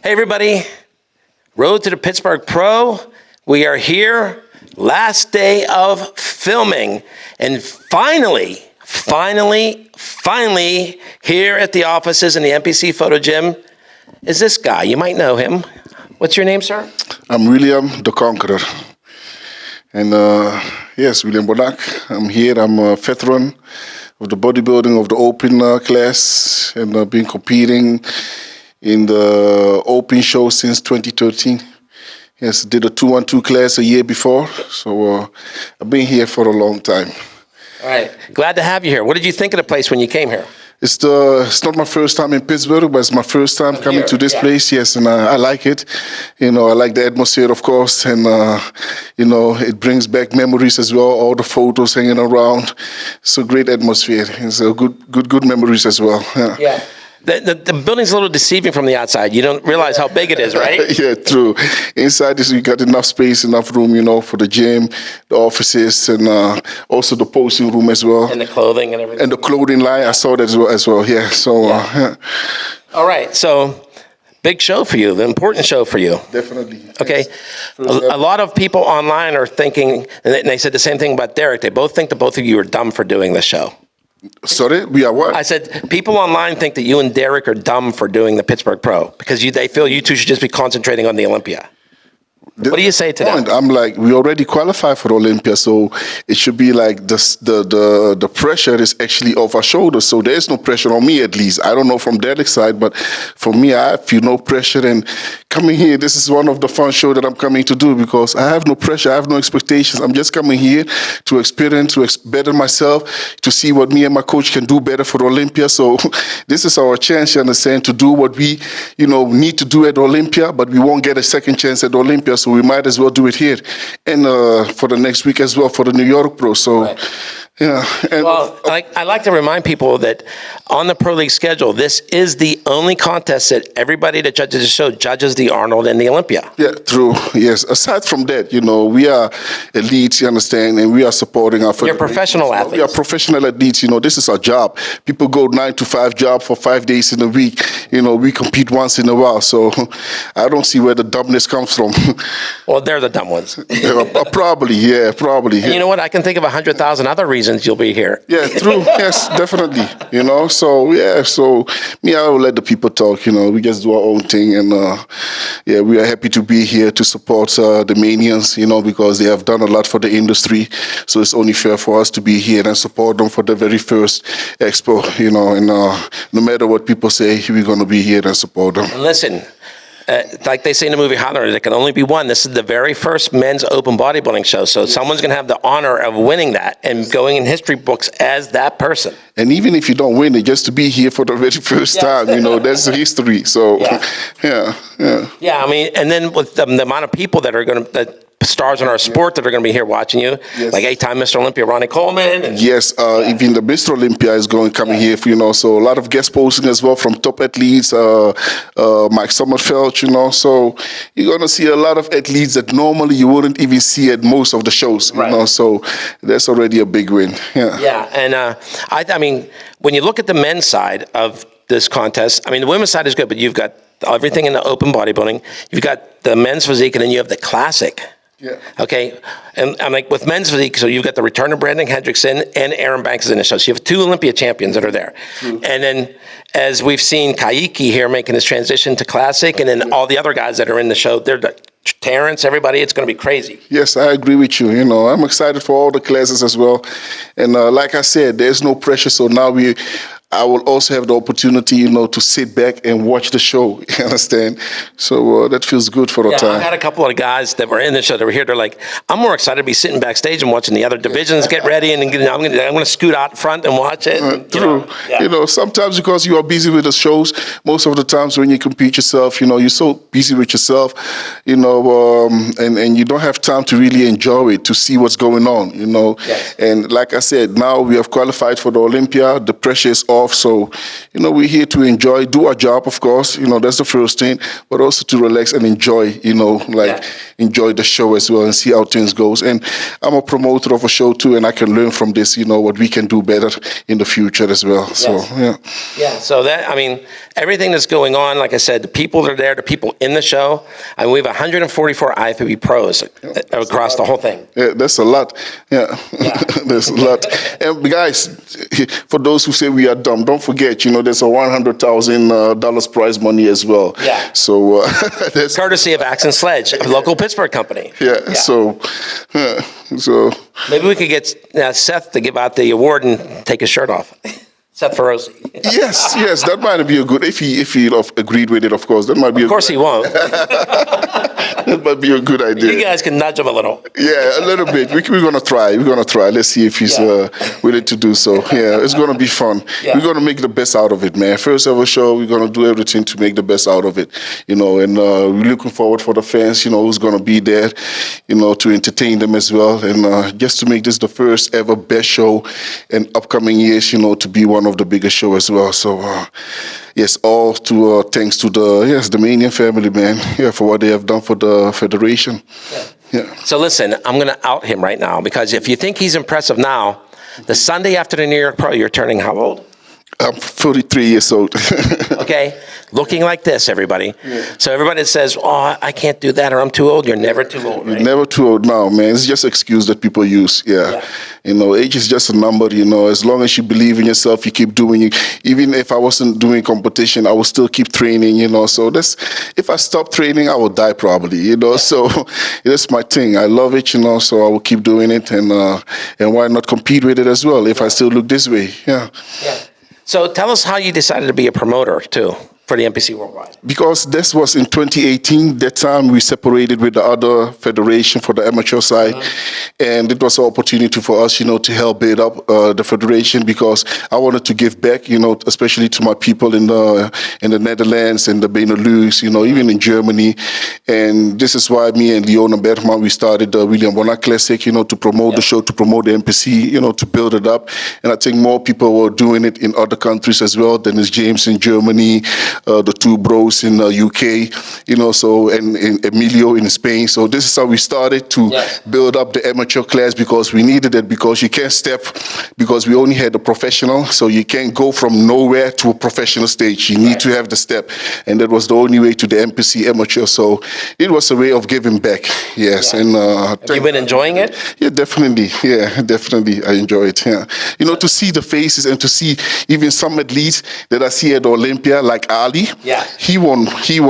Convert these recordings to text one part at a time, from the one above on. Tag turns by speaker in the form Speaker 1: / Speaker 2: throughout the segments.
Speaker 1: Hey everybody, Road to the Pittsburgh Pro. We are here, last day of filming, and finally, here at the offices in the MPC Photo Gym is this guy. You might know him. What's your name, sir?
Speaker 2: I'm William the Conqueror. And yes, William Bonac. I'm here. I'm a veteran of the bodybuilding of the open class, and been competing in the open show since 2013. Yes, did a 2-on-2 class a year before, so I've been here for a long time.
Speaker 1: All right, glad to have you here. What did you think of the place when you came here?
Speaker 2: It's not my first time in Pittsburgh, but it's my first time coming to this place. Yes, and I like it. You know, I like the atmosphere, of course, and you know, it brings back memories as well. All the photos hanging around. It's a great atmosphere. It's a good memories as well.
Speaker 1: Yeah. The building's a little deceiving from the outside. You don't realize how big it is, right?
Speaker 2: Yeah, true. Inside this, you got enough space, enough room, you know, for the gym, the offices, and also the posting room as well.
Speaker 1: And the clothing and everything.
Speaker 2: And the clothing line, I saw that as well. Yeah. So. Yeah.
Speaker 1: All right. So, big show for you. The important show for you.
Speaker 2: Definitely.
Speaker 1: Okay. A lot of people online are thinking, and they said the same thing about Derek. They both think that both of you are dumb for doing this show.
Speaker 2: Sorry, we are what?
Speaker 1: I said people online think that you and Derek are dumb for doing the Pittsburgh Pro because they feel you two should just be concentrating on the Olympia. What do you say to that?
Speaker 2: I'm like, we already qualified for Olympia, so it should be like the pressure is actually off our shoulders. So there is no pressure on me, at least. I don't know from Derek's side, but for me, I feel no pressure. And coming here, this is one of the fun shows that I'm coming to do because I have no pressure, I have no expectations. I'm just coming here to experience, to better myself, to see what me and my coach can do better for Olympia. So this is our chance, you understand, to do what we, you know, need to do at Olympia, but we won't get a second chance at Olympia. So we might as well do it here, and for the next week as well for the New York Pro. So, right. Yeah. And
Speaker 1: well, I like to remind people that on the Pro League schedule, this is the only contest that everybody that judges the show judges the Arnold and the Olympia.
Speaker 2: Yeah, true. Yes. Aside from that, you know, we are elites, you understand, and we are supporting our.
Speaker 1: You're professional athletes.
Speaker 2: We are professional athletes. You know, this is our job. People go 9-to-5 job for 5 days in a week. You know, we compete once in a while. So I don't see where the dumbness comes from.
Speaker 1: Well, they're the dumb ones.
Speaker 2: Probably, yeah, probably.
Speaker 1: And you know what? I can think of 100,000 other reasons you'll be here.
Speaker 2: Yeah, true. Yes, definitely. You know, so yeah, so me, I will let the people talk. You know, we just do our own thing, and yeah, we are happy to be here to support the Manions. You know, because they have done a lot for the industry. So it's only fair for us to be here and support them for the very first expo. You know, and no matter what people say, we're going to be here and support them.
Speaker 1: And listen. Like they say in the movie Highlander, there can only be one. This is the very first men's open bodybuilding show. So someone's going to have the honor of winning that and going in history books as that person.
Speaker 2: And even if you don't win it, just to be here for the very first time, you know, that's history. So, yeah.
Speaker 1: Yeah, I mean, and then with the amount of people that are going to, stars in our sport that are going to be here watching you, like 8-time Mr. Olympia Ronnie Coleman. And,
Speaker 2: yes, even the Mr. Olympia is coming here, you know, so a lot of guest posting as well from top athletes, Mike Sommerfeld, you know, so you're going to see a lot of athletes that normally you wouldn't even see at most of the shows, you know, so that's already a big win.
Speaker 1: Yeah, and I mean, when you look at the men's side of this contest, I mean, the women's side is good, but you've got everything in the open bodybuilding, you've got the men's physique, and then you have the classic.
Speaker 2: Yeah.
Speaker 1: Okay, and I'm like with men's physique, so you've got the return of Brandon Hendrickson and Aaron Banks is in the show. So you have 2 Olympia champions that are there. And then as we've seen Kaiki here making his transition to classic, and then all the other guys that are in the show, they're Terrence, everybody, it's going to be crazy.
Speaker 2: Yes, I agree with you. You know, I'm excited for all the classes as well. And like I said, there's no pressure. So now I will also have the opportunity, you know, to sit back and watch the show. You understand? So that feels good for the time.
Speaker 1: I had a couple of guys that were in the show that were here. They're like, I'm more excited to be sitting backstage and watching the other divisions get ready, and I'm going to scoot out front and watch it.
Speaker 2: True. You know, sometimes because you are busy with the shows, most of the times when you compete yourself, you know, you're so busy with yourself, you know, and you don't have time to really enjoy it, to see what's going on, you know.
Speaker 1: Yes.
Speaker 2: And like I said, now we have qualified for the Olympia. The pressure is off. off. So, we're here to enjoy, do our job, of course. That's the first thing, but also to relax and enjoy, enjoy the show as well and see how things goes. And I'm a promoter of a show too, and I can learn from this, what we can do better in the future as well.
Speaker 1: Yes.
Speaker 2: So, yeah.
Speaker 1: Yeah, so everything that's going on, like I said, the people that are there, the people in the show, we have 144 IFBB pros across the whole thing.
Speaker 2: Yeah, that's a lot. Yeah. There's a lot. And guys, for those who say we are dumb, don't forget, there's a $100,000 prize money as well.
Speaker 1: Yeah.
Speaker 2: So
Speaker 1: that's courtesy of Axe and Sledge, a local Pittsburgh company.
Speaker 2: Yeah. So
Speaker 1: maybe we could get Seth to give out the award and take his shirt off. Seth Ferosi.
Speaker 2: Yes, that might be a good, if he agreed with it, of course, that might be.
Speaker 1: Of course he won't.
Speaker 2: That might be a good idea.
Speaker 1: You guys can nudge him a little.
Speaker 2: Yeah, a little bit. We're gonna try. Let's see if he's willing to do so. Yeah, it's gonna be fun. Yeah. We're gonna make the best out of it, man. First ever show, we're gonna do everything to make the best out of it. And we're looking forward for the fans. Who's gonna be there. To entertain them as well, and just to make this the first ever best show in upcoming years. To be one of the biggest show as well. So yes, all to thanks to the Manion family, man. Yeah, for what they have done for the federation. Yeah.
Speaker 1: So listen, I'm going to out him right now, because if you think he's impressive now, the Sunday after the New York Pro, you're turning how old?
Speaker 2: I'm 43 years old.
Speaker 1: Okay, looking like this, everybody. Yeah. So everybody that says, "Oh, I can't do that," or "I'm too old," you're never too old, right?
Speaker 2: You're never too old now, man. It's just an excuse that people use. Yeah. Age is just a number. As long as you believe in yourself, you keep doing it. Even if I wasn't doing competition, I would still keep training. So if I stop training, I will die probably. So that's my thing. I love it. So I will keep doing it, and why not compete with it as well if I still look this way? Yeah.
Speaker 1: Yeah. So tell us how you decided to be a promoter, too, for the NPC Worldwide.
Speaker 2: Because this was in 2018. That time we separated with the other federation for the amateur side. And it was an opportunity for us, to help build up the federation, because I wanted to give back, especially to my people in the Netherlands and the Benelux, even in Germany. And this is why me and Leona Bergman, we started the William Bonac Classic, to promote the show, to promote the NPC, to build it up. And I think more people were doing it in other countries as well. Dennis James in Germany, the two bros in the UK, so and Emilio in Spain. So this is how we started to build up the amateur class, because we needed it, because you can't step, because we only had a professional, so you can't go from nowhere to a professional stage. You need to have the step, and that was the only way to the NPC amateur. So it was a way of giving back. Yes, and
Speaker 1: have you been enjoying it?
Speaker 2: Yeah, definitely. Yeah, definitely, I enjoy it. Yeah, to see the faces and to see even some athletes that I see at Olympia, like Ali.
Speaker 1: Yeah,
Speaker 2: he won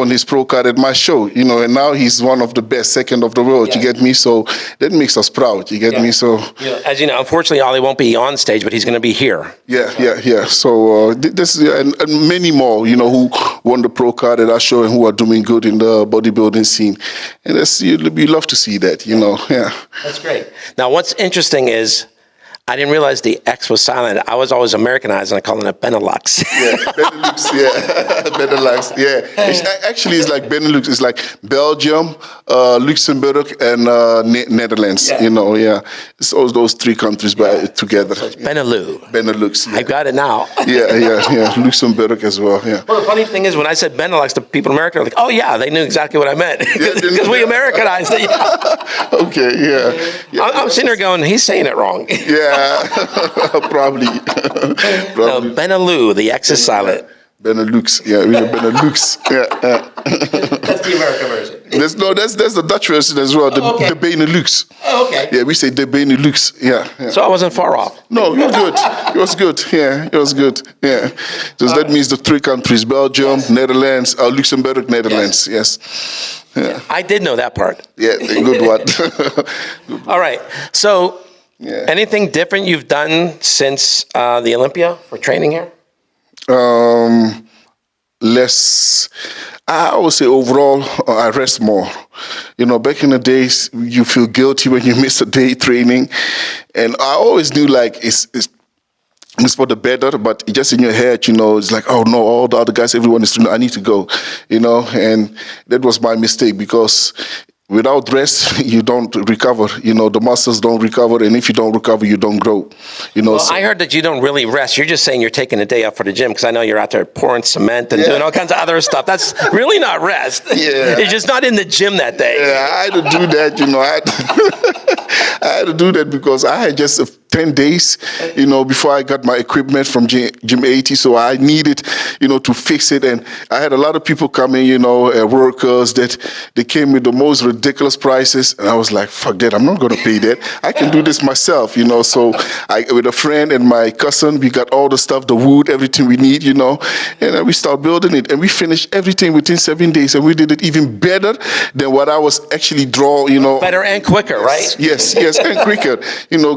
Speaker 2: his pro card at my show. And now he's one of the best, second of the world. You get me? So that makes us proud. You get me? So
Speaker 1: as you know, unfortunately, Ali won't be on stage, but he's going to be here.
Speaker 2: Yeah. So this and many more, who won the pro card at our show and who are doing good in the bodybuilding scene, and we love to see that. Yeah.
Speaker 1: That's great. Now, what's interesting is, I didn't realize the X was silent. I was always Americanized, and I call it Benelux.
Speaker 2: Yeah, Benelux, Benelux, Actually, it's like Benelux. It's like Belgium, Luxembourg, and Netherlands. It's all those three countries together.
Speaker 1: So it's Benelux.
Speaker 2: Benelux.
Speaker 1: I got it now.
Speaker 2: Yeah. Luxembourg as well. Yeah.
Speaker 1: Well, the funny thing is, when I said Benelux, the people in America are like, "Oh yeah," they knew exactly what I meant, because we Americanized it.
Speaker 2: Okay. Yeah.
Speaker 1: I'm sitting there going, "He's saying it wrong."
Speaker 2: Yeah. Probably.
Speaker 1: No, Benelux, the X is silent.
Speaker 2: Benelux, we are Benelux.
Speaker 1: That's the American version.
Speaker 2: That's the Dutch version as well. The Benelux.
Speaker 1: Oh, okay.
Speaker 2: Yeah, we say the Benelux. Yeah.
Speaker 1: So I wasn't far off.
Speaker 2: No, you're good. It was good. Yeah, it was good. Yeah. So that means the three countries: Belgium, Netherlands, Luxembourg, Netherlands. Yes. Yeah.
Speaker 1: I did know that part.
Speaker 2: Yeah, good one.
Speaker 1: All right. So. Yeah. Anything different you've done since the Olympia for training here?
Speaker 2: Less. I would say overall, I rest more. Back in the days, you feel guilty when you miss a day training, and I always knew it's for the better, but just in your head, it's like, oh no, all the other guys, everyone is doing, I need to go, and that was my mistake, because without rest, you don't recover. The muscles don't recover, and if you don't recover, you don't grow.
Speaker 1: Well, I heard that you don't really rest. You're just saying you're taking a day off for the gym, because I know you're out there pouring cement and doing all kinds of other stuff. That's really not rest.
Speaker 2: Yeah.
Speaker 1: You're just not in the gym that day.
Speaker 2: Yeah, I had to do that. I had to do that because I had just 10 days, before I got my equipment from Gym 80. So I needed, to fix it. And I had a lot of people coming, workers that they came with the most ridiculous prices. And I was like, fuck that, I'm not going to pay that. I can do this myself, So with a friend and my cousin, we got all the stuff, the wood, everything we need, and then we start building it. And we finished everything within 7 days. And we did it even better than what I was actually drawing,
Speaker 1: Better and quicker, right?
Speaker 2: Yes, and quicker.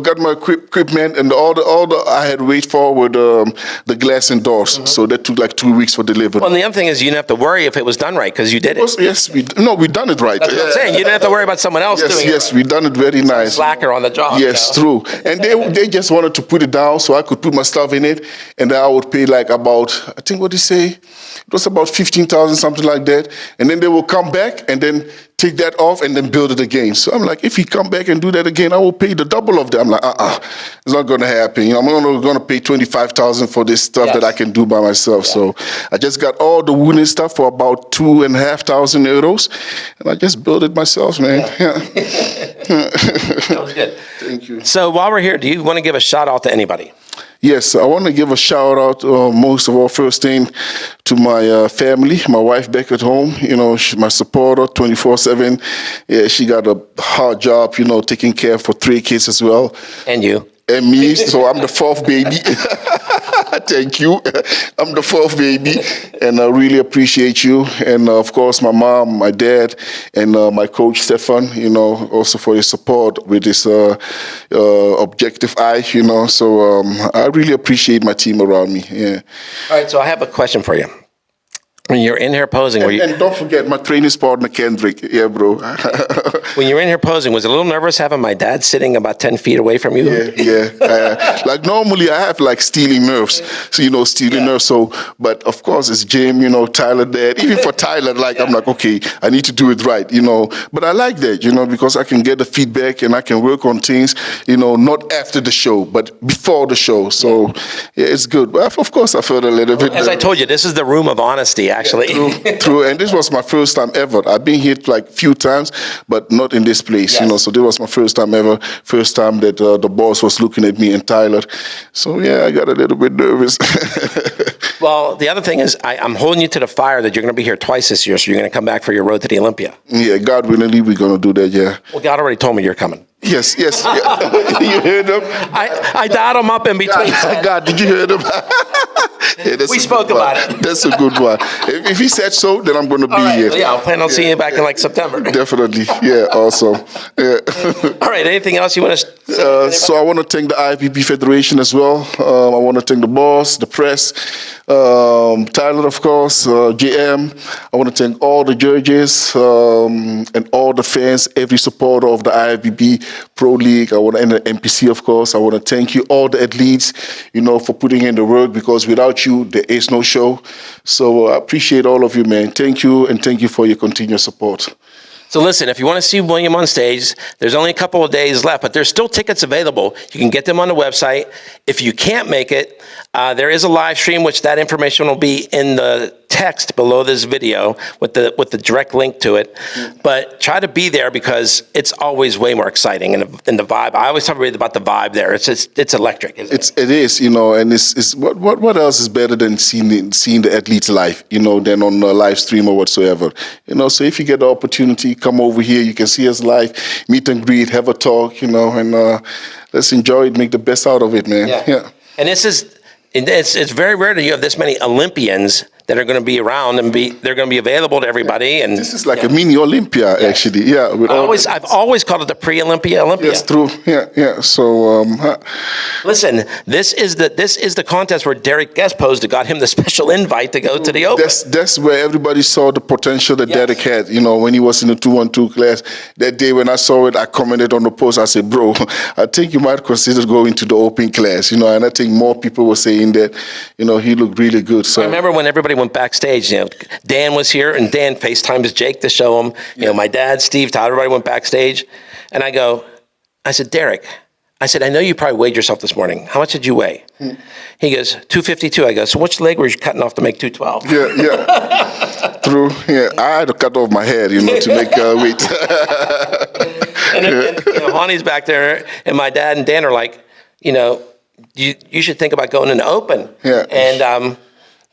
Speaker 2: Got my equipment and all the I had to wait for were the glass and doors. So that took like 2 weeks for delivery.
Speaker 1: Well, and the other thing is you didn't have to worry if it was done right, because you did it.
Speaker 2: Yes, we done it right.
Speaker 1: That's what I'm saying. You didn't have to worry about someone else doing it.
Speaker 2: Yes, we done it very nice.
Speaker 1: Slacker on the job.
Speaker 2: Yes, true. And they just wanted to put it down so I could put my stuff in it, and then I would pay like about, I think what they say, it was about 15,000, something like that. And then they will come back and then take that off and then build it again. So I'm like, if he come back and do that again, I will pay the double of that. I'm like, it's not going to happen. I'm only going to pay 25,000 for this stuff that I can do by myself. Yeah. So I just got all the wooden stuff for about 2,500 euros, and I just built it myself, man. Yeah.
Speaker 1: That was good.
Speaker 2: Thank you.
Speaker 1: So while we're here, do you want to give a shout out to anybody?
Speaker 2: Yes, I want to give a shout out, most of all, first thing to my family, my wife back at home. She's my supporter 24/7. Yeah, she got a hard job, taking care for 3 kids as well.
Speaker 1: And you.
Speaker 2: And me, so I'm the 4th baby. Thank you. I'm the 4th baby, and I really appreciate you. And of course, my mom, my dad, and my coach Stefan. Also for his support with this objective eye. So I really appreciate my team around me. Yeah.
Speaker 1: All right. So I have a question for you. When you're in here posing,
Speaker 2: and don't forget my training partner Kendrick. Yeah, bro.
Speaker 1: When you're in here posing, was it a little nervous having my dad sitting about 10 feet away from you?
Speaker 2: Yeah. Like normally I have like stealing nerves, so stealing nerves. So, but of course it's Jim, Tyler, dad. Even for Tyler, like I'm like, okay, I need to do it right, But I like that, because I can get the feedback and I can work on things, not after the show, but before the show. So yeah, it's good. But of course I felt a little bit.
Speaker 1: As I told you, this is the room of honesty, actually.
Speaker 2: Yeah, true. And this was my first time ever. I've been here like few times, but not in this place, So this was my first time ever. First time that the boss was looking at me and Tyler. So yeah, I got a little bit nervous.
Speaker 1: Well, the other thing is I'm holding you to the fire that you're going to be here twice this year, so you're going to come back for your road to the Olympia.
Speaker 2: Yeah, God willingly, we're going to do that, yeah.
Speaker 1: Well, God already told me you're coming.
Speaker 2: Yes. Yeah. You heard him?
Speaker 1: I dialed him up in between.
Speaker 2: God, did you hear him? Yeah,
Speaker 1: we spoke about it.
Speaker 2: That's a good one. If he said so, then I'm going to be here.
Speaker 1: Yeah, I'll plan on seeing you back in like September.
Speaker 2: Definitely. Yeah, awesome. Yeah.
Speaker 1: All right, anything else you want to say?
Speaker 2: So I want to thank the IFBB Federation as well. I want to thank the boss, the press, Tyler, of course, JM. I want to thank all the judges and all the fans, every supporter of the IFBB Pro League. And the NPC, of course. I want to thank you, all the athletes, for putting in the work, because without you, there is no show. So I appreciate all of you, man. Thank you, and thank you for your continued support.
Speaker 1: So listen, if you want to see William on stage, there's only a couple of days left, but there's still tickets available. You can get them on the website. If you can't make it, there is a live stream, which that information will be in the text below this video with the direct link to it. But try to be there, because it's always way more exciting, and the vibe. I always talk about the vibe there. It's electric, isn't it?
Speaker 2: It is, and it's what else is better than seeing the athletes live, than on a live stream or whatsoever. So if you get the opportunity, come over here. You can see us live, meet and greet, have a talk, and let's enjoy it, make the best out of it, man. Yeah.
Speaker 1: And it's very rare that you have this many Olympians that are going to be around and they're going to be available to everybody. And
Speaker 2: this is like a mini Olympia, actually. Yeah.
Speaker 1: I've always called it the pre-Olympia Olympia.
Speaker 2: Yes, true. Yeah. So
Speaker 1: listen, this is the contest where Derek Guest got him the special invite to go to the Open.
Speaker 2: That's where everybody saw the potential that Derek had. When he was in the 212 class. That day when I saw it, I commented on the post. I said, bro, I think you might consider going to the Open class. And I think more people were saying that. He looked really good. So
Speaker 1: I remember when everybody went backstage. You know, Dan was here, and Dan FaceTimes Jake to show him. You know, my dad, Steve, Todd, everybody went backstage. And I said, Derek, I said, I know you probably weighed yourself this morning. How much did you weigh? He goes, 252. I go, so which leg were you cutting off to make 212?
Speaker 2: Yeah. True. Yeah, I had to cut off my hair, you know, to make weight.
Speaker 1: And you know, Honey's back there, and my dad and Dan are like, you know, you should think about going in the open.
Speaker 2: Yeah.
Speaker 1: And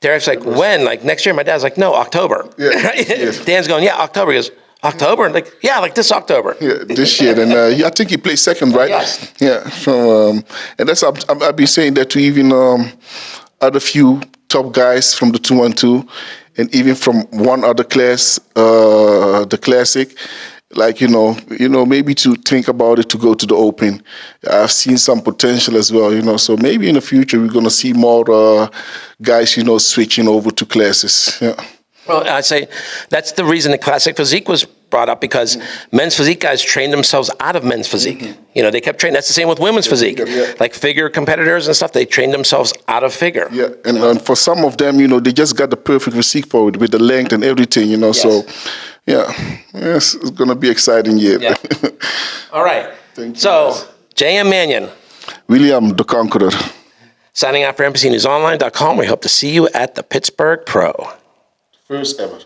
Speaker 1: Derek's like, when? Like next year? My dad's like, no, October.
Speaker 2: Yeah. Yes.
Speaker 1: Dan's going, yeah, October. He goes, October? And like, yeah, like this October.
Speaker 2: Yeah, this year. And I think he placed second, right?
Speaker 1: Yes.
Speaker 2: Yeah. So, and that's, I've been saying that to even other few top guys from the 212, and even from one other class, the classic. Like, you know, maybe to think about it, to go to the open. I've seen some potential as well, you know, so maybe in the future we're going to see more guys, you know, switching over to classes. Yeah.
Speaker 1: Well, I say that's the reason the classic physique was brought up, because men's physique guys trained themselves out of men's physique. You know, they kept training. That's the same with women's physique.
Speaker 2: Yeah.
Speaker 1: Like figure competitors and stuff, they trained themselves out of figure.
Speaker 2: Yeah, and for some of them, you know, they just got the perfect physique for it with the length and everything, you know, so... Yeah, yes, it's going to be exciting year.
Speaker 1: Yeah. All right.
Speaker 2: Thank you.
Speaker 1: So, J.M. Manion.
Speaker 2: William the Conqueror.
Speaker 1: Signing out for NBCNewsOnline.com. We hope to see you at the Pittsburgh Pro.
Speaker 2: First ever.